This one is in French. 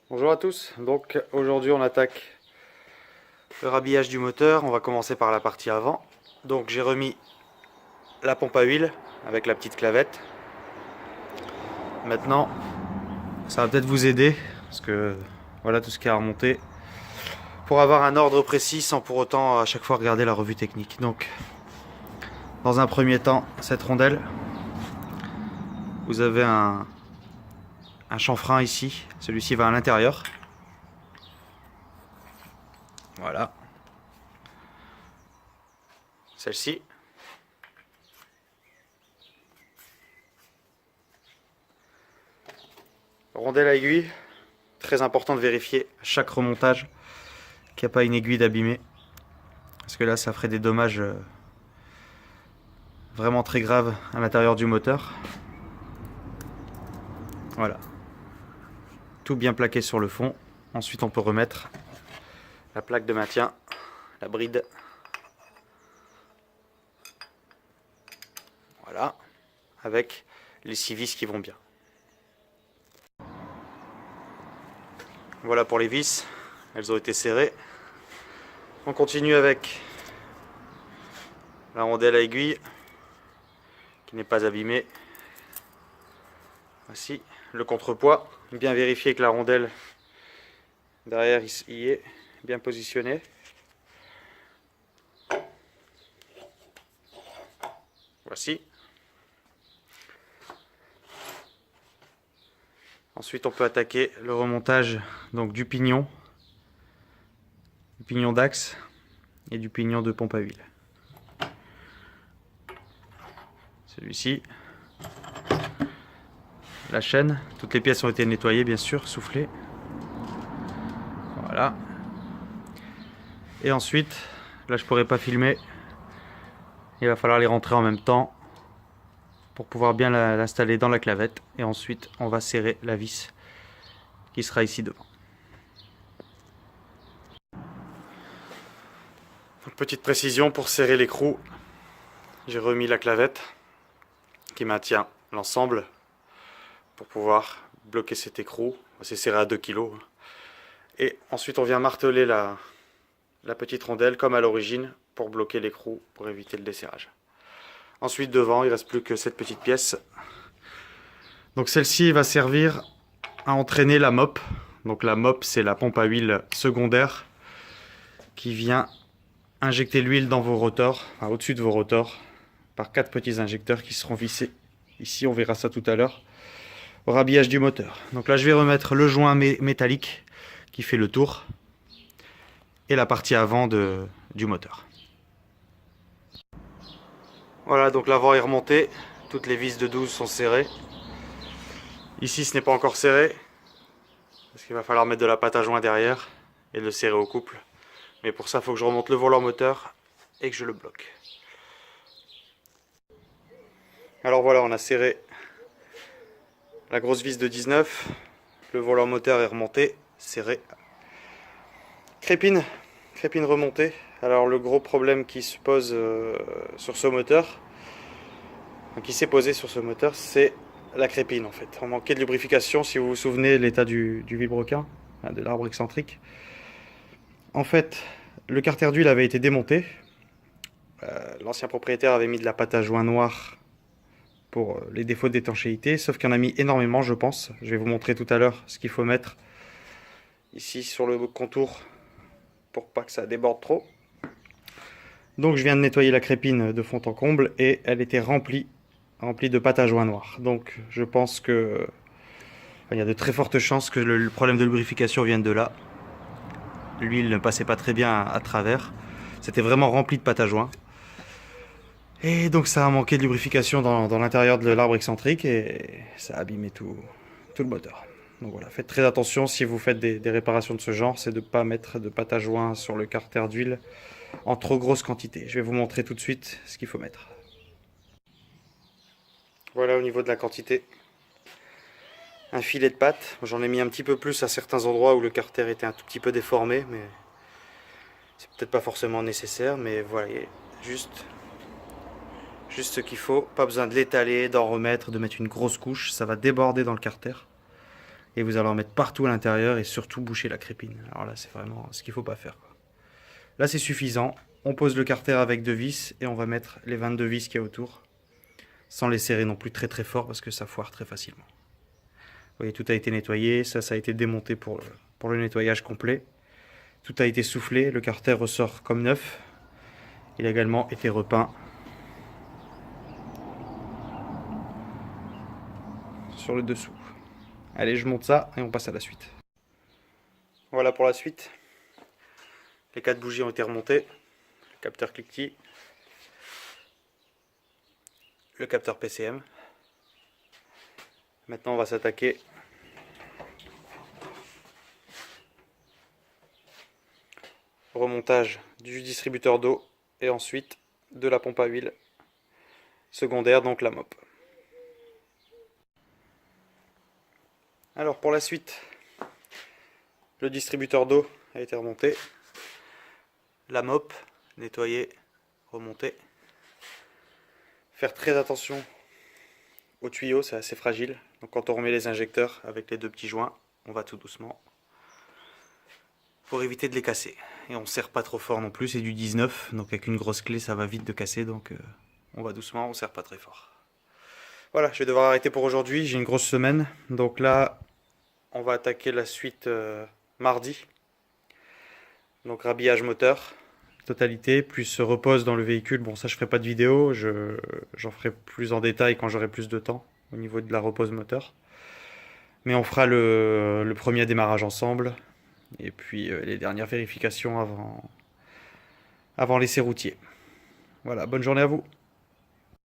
Bonjour à tous, donc aujourd'hui on attaque le rhabillage du moteur. On va commencer par la partie avant. Donc j'ai remis la pompe à huile avec la petite clavette. Maintenant ça va peut-être vous aider parce que voilà tout ce qui est à remonter pour avoir un ordre précis sans pour autant à chaque fois regarder la revue technique. Donc dans un premier temps, cette rondelle, vous avez un chanfrein ici, celui-ci va à l'intérieur. Voilà. Celle-ci. Rondelle à aiguille. Très important de vérifier à chaque remontage qu'il n'y a pas une aiguille d'abîmée. Parce que là, ça ferait des dommages vraiment très graves à l'intérieur du moteur. Voilà. Tout bien plaqué sur le fond. Ensuite, on peut remettre la plaque de maintien, la bride. Voilà. Avec les 6 vis qui vont bien. Voilà pour les vis. Elles ont été serrées. On continue avec la rondelle à aiguille qui n'est pas abîmée. Voici le contrepoids. Bien vérifier que la rondelle derrière y est bien positionnée. Voici. Ensuite, on peut attaquer le remontage donc du pignon d'axe et du pignon de pompe à huile. Celui-ci. La chaîne, toutes les pièces ont été nettoyées bien sûr, soufflées. Voilà. Et ensuite, là je pourrais pas filmer. Il va falloir les rentrer en même temps pour pouvoir bien l'installer dans la clavette. Et ensuite, on va serrer la vis qui sera ici devant. Donc, petite précision pour serrer l'écrou. J'ai remis la clavette qui maintient l'ensemble pour pouvoir bloquer cet écrou. C'est serré à 2 kg. Et ensuite on vient marteler la petite rondelle comme à l'origine pour bloquer l'écrou, pour éviter le desserrage. Ensuite devant il ne reste plus que cette petite pièce. Donc celle-ci va servir à entraîner la mop. Donc la mop c'est la pompe à huile secondaire qui vient injecter l'huile dans vos rotors, enfin, au-dessus de vos rotors, par 4 petits injecteurs qui seront vissés. Ici on verra ça tout à l'heure. Au rhabillage du moteur. Donc là je vais remettre le joint métallique qui fait le tour et la partie avant du moteur. Voilà, donc l'avant est remonté, toutes les vis de 12 sont serrées. Ici ce n'est pas encore serré parce qu'il va falloir mettre de la pâte à joint derrière et le serrer au couple. Mais pour ça il faut que je remonte le volant moteur et que je le bloque. Alors voilà, on a serré la grosse vis de 19, le volant moteur est remonté, serré. Crépine remontée. Alors le gros problème qui se pose sur ce moteur, qui s'est posé sur ce moteur, c'est la crépine en fait. On manquait de lubrification, si vous vous souvenez l'état du vilebrequin, de l'arbre excentrique. En fait, le carter d'huile avait été démonté. L'ancien propriétaire avait mis de la pâte à joint noire pour les défauts d'étanchéité, sauf qu'il en a mis énormément je pense. Je vais vous montrer tout à l'heure ce qu'il faut mettre ici sur le contour pour pas que ça déborde trop. Donc je viens de nettoyer la crépine de fond en comble et elle était remplie de pâte à joint noire. Donc je pense que il y a de très fortes chances que le problème de lubrification vienne de là. L'huile ne passait pas très bien à travers. C'était vraiment rempli de pâte à joint. Et donc ça a manqué de lubrification dans l'intérieur de l'arbre excentrique et ça a abîmé tout le moteur. Donc voilà, faites très attention si vous faites des réparations de ce genre, c'est de ne pas mettre de pâte à joint sur le carter d'huile en trop grosse quantité. Je vais vous montrer tout de suite ce qu'il faut mettre. Voilà au niveau de la quantité. Un filet de pâte, j'en ai mis un petit peu plus à certains endroits où le carter était un tout petit peu déformé, mais c'est peut-être pas forcément nécessaire, mais voilà, juste ce qu'il faut, pas besoin de l'étaler, d'en remettre, de mettre une grosse couche, ça va déborder dans le carter. Et vous allez en mettre partout à l'intérieur et surtout boucher la crépine. Alors là, c'est vraiment ce qu'il ne faut pas faire, quoi. Là, c'est suffisant. On pose le carter avec 2 vis et on va mettre les 22 vis qu'il y a autour. Sans les serrer non plus très très fort parce que ça foire très facilement. Vous voyez, tout a été nettoyé. Ça a été démonté pour le nettoyage complet. Tout a été soufflé. Le carter ressort comme neuf. Il a également été repeint sur le dessous. Allez, je monte ça et on passe à la suite. Voilà pour la suite. Les 4 bougies ont été remontées. Le capteur cliquetis. Le capteur PCM. Maintenant, on va s'attaquer au remontage du distributeur d'eau et ensuite de la pompe à huile secondaire, donc la mop. Alors pour la suite, le distributeur d'eau a été remonté, la mop nettoyée, remontée. Faire très attention aux tuyaux, c'est assez fragile. Donc quand on remet les injecteurs avec les 2 petits joints, on va tout doucement pour éviter de les casser. Et on ne serre pas trop fort non plus, c'est du 19, donc avec une grosse clé ça va vite de casser, donc on va doucement, on ne serre pas très fort. Voilà, je vais devoir arrêter pour aujourd'hui, j'ai une grosse semaine, donc là on va attaquer la suite mardi. Donc rhabillage moteur, totalité, plus repose dans le véhicule. Bon, ça je ferai pas de vidéo, j'en ferai plus en détail quand j'aurai plus de temps au niveau de la repose moteur. Mais on fera le premier démarrage ensemble et puis les dernières vérifications avant l'essai routier. Voilà, bonne journée à vous.